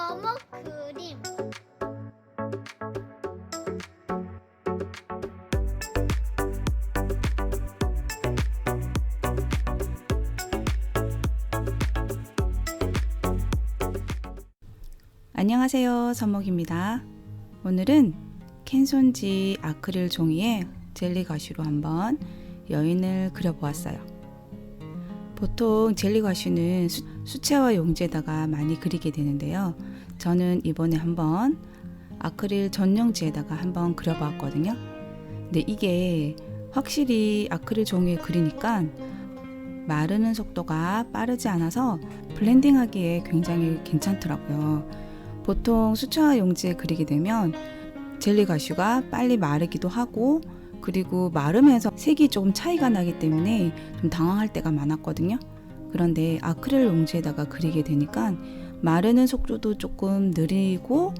서머 그림. 안녕하세요, 서먹입니다. 오늘은 캔손지 아크릴 종이에 젤리 가쉬로 한번 여인을 그려보았어요. 보통 젤리 가쉬는 수채화 용지에다가 많이 그리게 되는데요. 저는 이번에 한번 아크릴 전용지에다가 한번 그려봤거든요. 근데 이게 확실히 아크릴 종이에 그리니까 마르는 속도가 빠르지 않아서 블렌딩하기에 굉장히 괜찮더라고요. 보통 수채화 용지에 그리게 되면 젤리 가쉬가 빨리 마르기도 하고, 그리고 마르면서 색이 조금 차이가 나기 때문에 좀 당황할 때가 많았거든요. 그런데 아크릴 용지에다가 그리게 되니까 마르는 속도도 조금 느리고,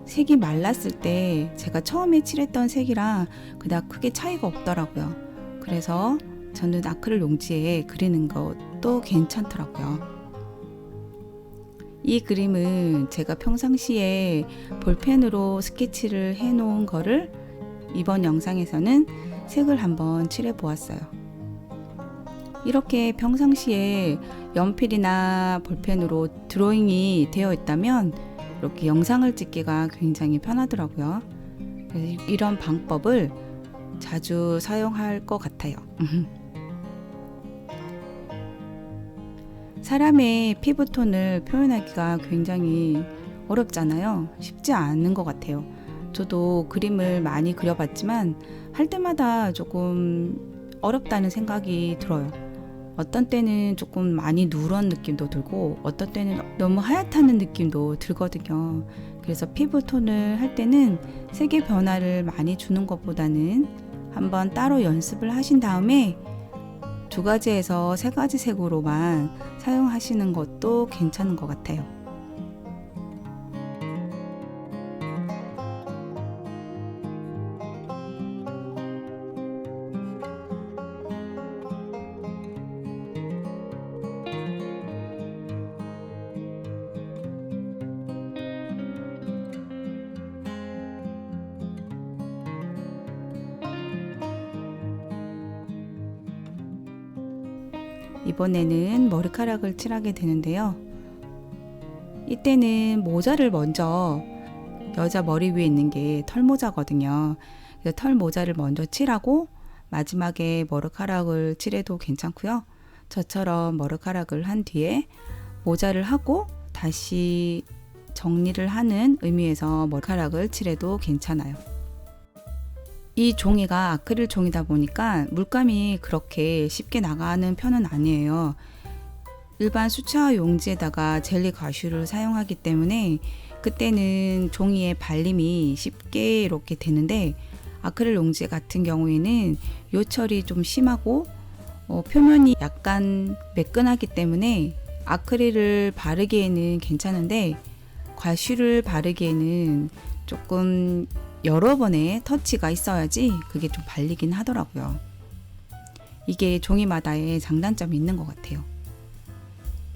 색이 말랐을 때 제가 처음에 칠했던 색이랑 그닥 크게 차이가 없더라고요. 그래서 저는 아크릴 용지에 그리는 것도 괜찮더라고요. 이 그림은 제가 평상시에 볼펜으로 스케치를 해 놓은 거를 이번 영상에서는 색을 한번 칠해 보았어요. 이렇게 평상시에 연필이나 볼펜으로 드로잉이 되어 있다면 이렇게 영상을 찍기가 굉장히 편하더라고요. 그래서 이런 방법을 자주 사용할 것 같아요. 사람의 피부톤을 표현하기가 굉장히 어렵잖아요. 쉽지 않은 것 같아요. 저도 그림을 많이 그려봤지만 할 때마다 조금 어렵다는 생각이 들어요. 어떤 때는 조금 많이 누런 느낌도 들고, 어떤 때는 너무 하얗다는 느낌도 들거든요. 그래서 피부톤을 할 때는 색의 변화를 많이 주는 것보다는 한번 따로 연습을 하신 다음에 2가지에서 3가지 색으로만 사용하시는 것도 괜찮은 것 같아요. 이번에는 머리카락을 칠하게 되는데요. 이때는 모자를 먼저, 여자 머리 위에 있는 게 털모자거든요. 그래서 털모자를 먼저 칠하고 마지막에 머리카락을 칠해도 괜찮고요. 저처럼 머리카락을 한 뒤에 모자를 하고 다시 정리를 하는 의미에서 머리카락을 칠해도 괜찮아요. 이 종이가 아크릴 종이다 보니까 물감이 그렇게 쉽게 나가는 편은 아니에요. 일반 수채화 용지에다가 젤리 가쉬를 사용하기 때문에 그때는 종이에 발림이 쉽게 이렇게 되는데, 아크릴 용지 같은 경우에는 요철이 좀 심하고 표면이 약간 매끈하기 때문에 아크릴을 바르기에는 괜찮은데, 가쉬를 바르기에는 조금 여러 번의 터치가 있어야지 그게 좀 발리긴 하더라고요. 이게 종이마다의 장단점이 있는 것 같아요.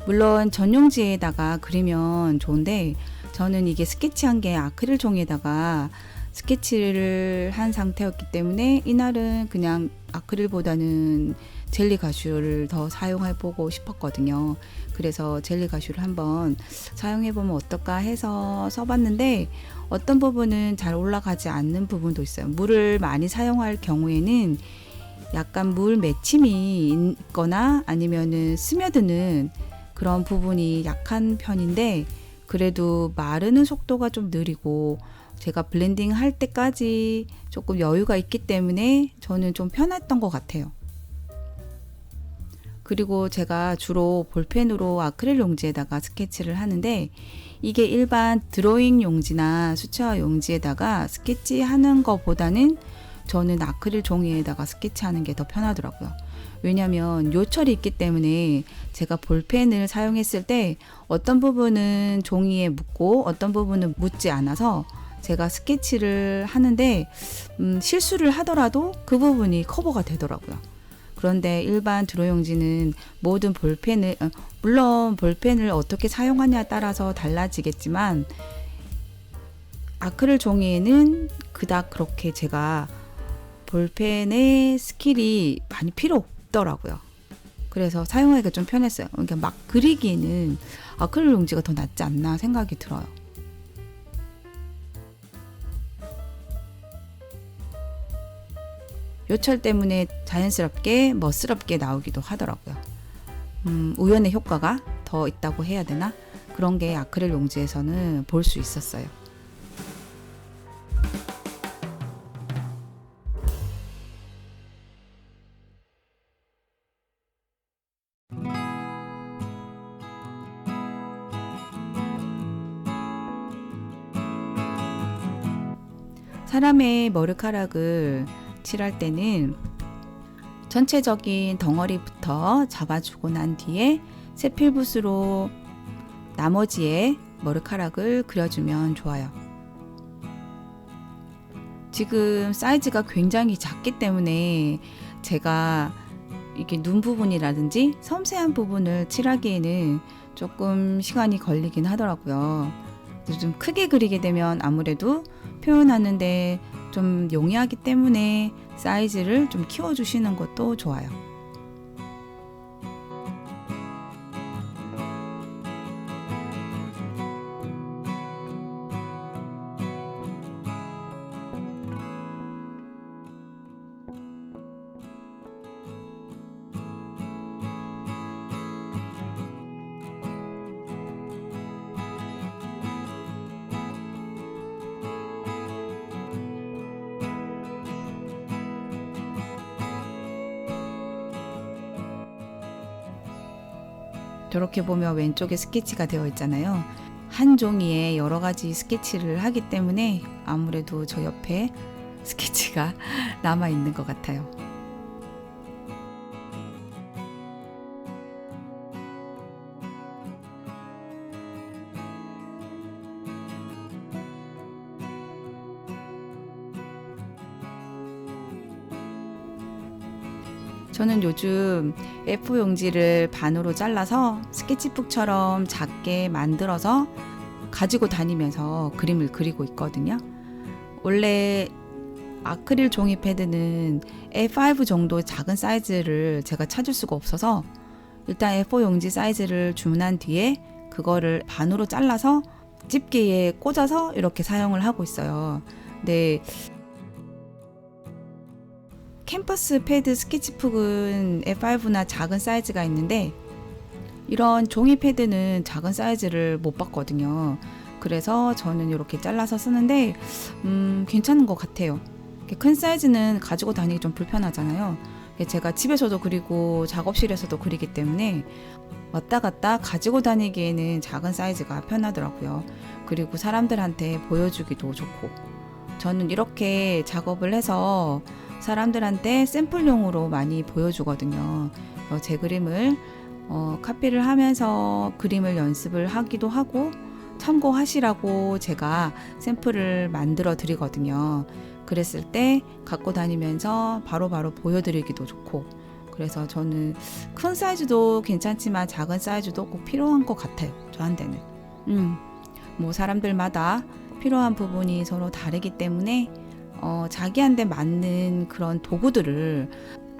물론 전용지에다가 그리면 좋은데, 저는 이게 스케치한 게 아크릴 종이에다가 스케치를 한 상태였기 때문에 이날은 그냥 아크릴보다는 젤리 가쉬를 더 사용해보고 싶었거든요. 그래서 젤리 가쉬를 한번 사용해보면 어떨까 해서 써봤는데, 어떤 부분은 잘 올라가지 않는 부분도 있어요. 물을 많이 사용할 경우에는 약간 물 맺힘이 있거나 아니면은 스며드는 그런 부분이 약한 편인데, 그래도 마르는 속도가 좀 느리고 제가 블렌딩 할 때까지 조금 여유가 있기 때문에 저는 좀 편했던 것 같아요. 그리고 제가 주로 볼펜으로 아크릴 용지에다가 스케치를 하는데, 이게 일반 드로잉 용지나 수채화 용지에다가 스케치하는 것보다는 저는 아크릴 종이에다가 스케치하는 게 더 편하더라고요. 왜냐면 요철이 있기 때문에 제가 볼펜을 사용했을 때 어떤 부분은 종이에 묻고 어떤 부분은 묻지 않아서 제가 스케치를 하는데 실수를 하더라도 그 부분이 커버가 되더라고요. 그런데 일반 드로잉용지는 모든 볼펜을 물론 볼펜을 어떻게 사용하냐에 따라서 달라지겠지만 아크릴 종이에는 그닥 그렇게 제가 볼펜의 스킬이 많이 필요 없더라고요. 그래서 사용하기가 좀 편했어요. 그러니까 막 그리기에는 아크릴 용지가 더 낫지 않나 생각이 들어요. 요철 때문에 자연스럽게 멋스럽게 나오기도 하더라고요. 우연의 효과가 더 있다고 해야 되나? 그런 게 아크릴 용지에서는 볼 수 있었어요. 사람의 머리카락을 칠할 때는 전체적인 덩어리부터 잡아주고 난 뒤에 세필붓으로 나머지의 머리카락을 그려주면 좋아요. 지금 사이즈가 굉장히 작기 때문에 제가 이게 눈 부분이라든지 섬세한 부분을 칠하기에는 조금 시간이 걸리긴 하더라고요. 좀 크게 그리게 되면 아무래도 표현하는데 좀 용이하기 때문에 사이즈를 좀 키워주시는 것도 좋아요. 저렇게 보면 왼쪽에 스케치가 되어 있잖아요. 한 종이에 여러 가지 스케치를 하기 때문에 아무래도 저 옆에 스케치가 남아 있는 것 같아요. 저는 요즘 A4 용지를 반으로 잘라서 스케치북처럼 작게 만들어서 가지고 다니면서 그림을 그리고 있거든요. 원래 아크릴 종이 패드는 A5 정도 작은 사이즈를 제가 찾을 수가 없어서 일단 A4 용지 사이즈를 주문한 뒤에 그거를 반으로 잘라서 집게에 꽂아서 이렇게 사용을 하고 있어요. 근데 캔버스 패드 스케치북은 A5나 작은 사이즈가 있는데 이런 종이 패드는 작은 사이즈를 못 봤거든요. 그래서 저는 이렇게 잘라서 쓰는데 괜찮은 것 같아요. 큰 사이즈는 가지고 다니기 좀 불편하잖아요. 제가 집에서도 그리고 작업실에서도 그리기 때문에 왔다 갔다 가지고 다니기에는 작은 사이즈가 편하더라고요. 그리고 사람들한테 보여주기도 좋고 저는 이렇게 작업을 해서 사람들한테 샘플용으로 많이 보여주거든요. 제 그림을 카피를 하면서 그림을 연습을 하기도 하고 참고하시라고 제가 샘플을 만들어 드리거든요. 그랬을 때 갖고 다니면서 바로바로 보여드리기도 좋고 그래서 저는 큰 사이즈도 괜찮지만 작은 사이즈도 꼭 필요한 것 같아요. 저한테는. 뭐 사람들마다 필요한 부분이 서로 다르기 때문에 자기한테 맞는 그런 도구들을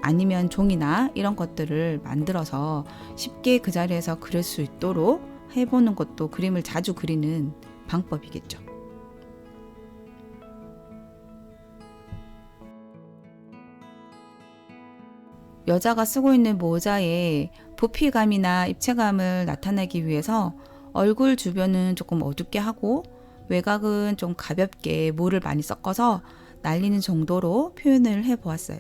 아니면 종이나 이런 것들을 만들어서 쉽게 그 자리에서 그릴 수 있도록 해보는 것도 그림을 자주 그리는 방법이겠죠. 여자가 쓰고 있는 모자에 부피감이나 입체감을 나타내기 위해서 얼굴 주변은 조금 어둡게 하고 외곽은 좀 가볍게 물을 많이 섞어서 날리는 정도로 표현을 해보았어요.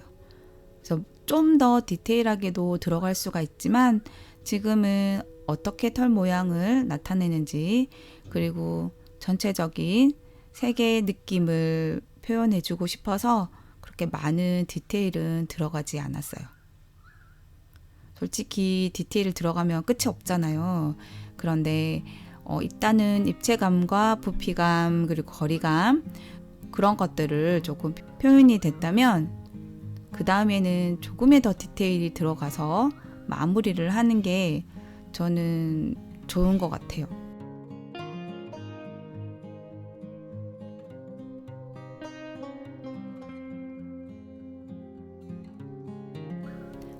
그래서 좀 더 디테일하게도 들어갈 수가 있지만 지금은 어떻게 털 모양을 나타내는지 그리고 전체적인 색의 느낌을 표현해주고 싶어서 그렇게 많은 디테일은 들어가지 않았어요. 솔직히 디테일 들어가면 끝이 없잖아요. 그런데 일단은 입체감과 부피감 그리고 거리감 그런 것들을 조금 표현이 됐다면 그 다음에는 조금의 더 디테일이 들어가서 마무리를 하는 게 저는 좋은 것 같아요.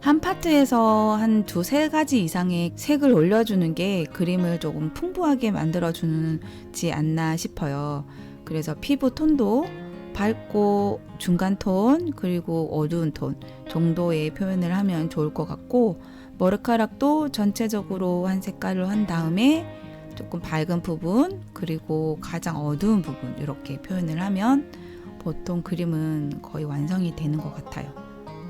한 파트에서 한 두세 가지 이상의 색을 올려주는 게 그림을 조금 풍부하게 만들어주지 않나 싶어요. 그래서 피부 톤도 밝고 중간 톤 그리고 어두운 톤 정도의 표현을 하면 좋을 것 같고, 머리카락도 전체적으로 한 색깔을 한 다음에 조금 밝은 부분 그리고 가장 어두운 부분 이렇게 표현을 하면 보통 그림은 거의 완성이 되는 것 같아요.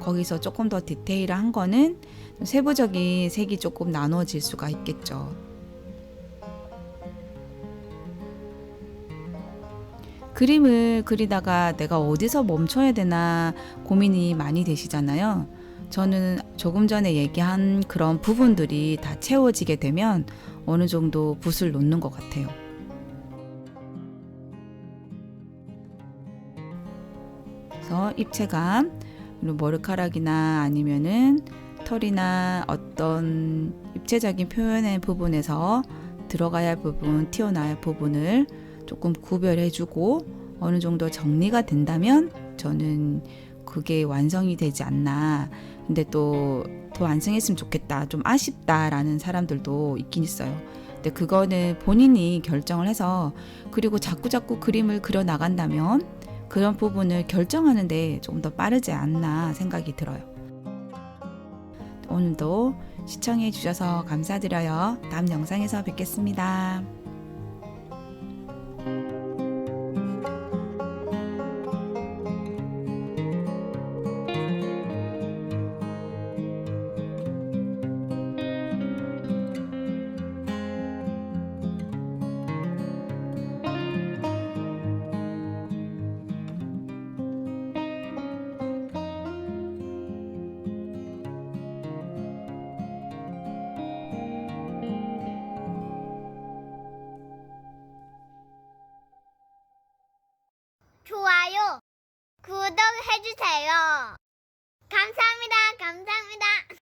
거기서 조금 더 디테일한 거는 세부적인 색이 조금 나눠질 수가 있겠죠. 그림을 그리다가 내가 어디서 멈춰야 되나 고민이 많이 되시잖아요. 저는 조금 전에 얘기한 그런 부분들이 다 채워지게 되면 어느 정도 붓을 놓는 것 같아요. 그래서 입체감, 그리고 머리카락이나 아니면은 털이나 어떤 입체적인 표현의 부분에서 들어가야 할 부분, 튀어나와야 할 부분을 조금 구별해주고 어느 정도 정리가 된다면 저는 그게 완성이 되지 않나. 근데 또 더 완성했으면 좋겠다, 좀 아쉽다라는 사람들도 있긴 있어요. 근데 그거는 본인이 결정을 해서, 그리고 자꾸자꾸 그림을 그려 나간다면 그런 부분을 결정하는데 조금 더 빠르지 않나 생각이 들어요. 오늘도 시청해 주셔서 감사드려요. 다음 영상에서 뵙겠습니다. 좋아요, 구독해주세요. 감사합니다. 감사합니다.